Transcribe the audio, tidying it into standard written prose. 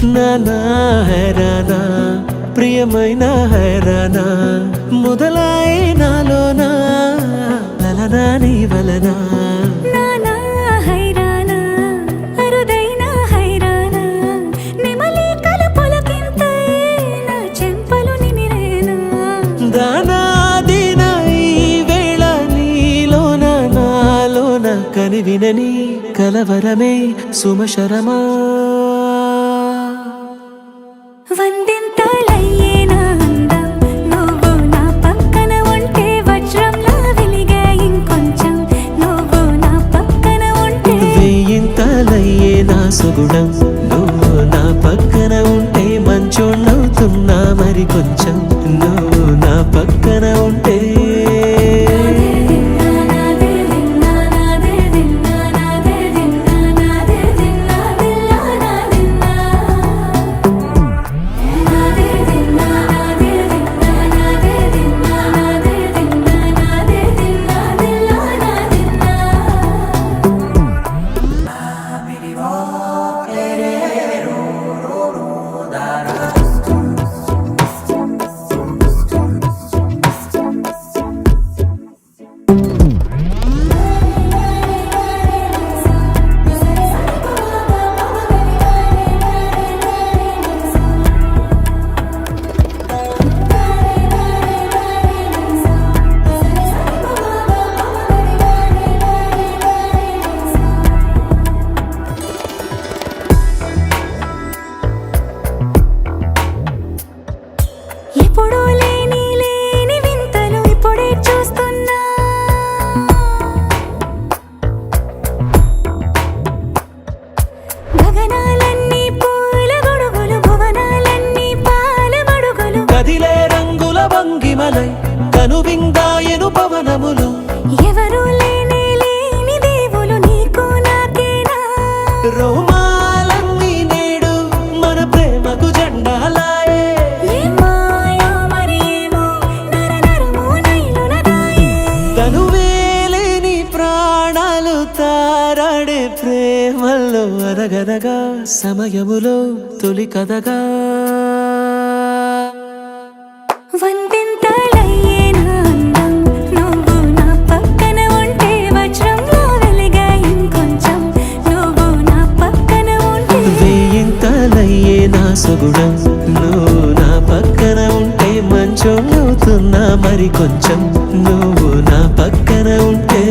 నానా హైరానా ప్రియమైన హైరానా మొదలాయి నాలోనా లలనా నీ వలనా నానా హైరానా అరుదైన హైరానా నెమలి కలుపులకింతై నా చెంపలు నిమిరేనా దానాదిన ఈ వేళ నీలోన నాలోన కనివినని కలవరమే సుమశరమా వందింతలయ్యేనా అందం నువ్వు నా పక్కన ఉంటే వజ్రంలా వెలిగే ఇంకొంచెం నువ్వు నా పక్కన ఉంటే వెయ్యింతలయ్యే నా సుగుణం నువ్వు నా పక్కన ఉంటే మంచోళ్ళవుతున్నా మరి కొంచెం నువ్వు నా పక్కన ఉంటే ఎప్పుడూ లేని వింతలు ఇప్పుడే చూస్తున్నా గగనాలన్నీ పూల గొడుగులు భువనాలన్నీ పాల మడుగులు కదిలే రంగుల భంగిమలై కనువిందాయను పవనములు ఎవరూ లేని దేవులు నీకు నాకేనా రోమాలన్నీ నేడు మన ప్రేమకు జెండాలాయే ఏ మాయో మరి ఏమో నరనరమో నైలున దాయే తనువేలేని ప్రాణాలు తారాడే ప్రేమల్లో అనగనగా సమయములో తొలి కథగా వందింతలయ్యేనా అందం నువ్వు నా పక్కన ఉంటే వజ్రంలా వెలిగే ఇంకొంచెం నువ్వు నా పక్కన ఉంటే వెయ్యింతలయ్యే నా సుగుణం నువ్వు నా పక్కన ఉంటే మంచోళ్ళవుతున్నా మరి కొంచెం నువ్వు నా పక్కన ఉంటే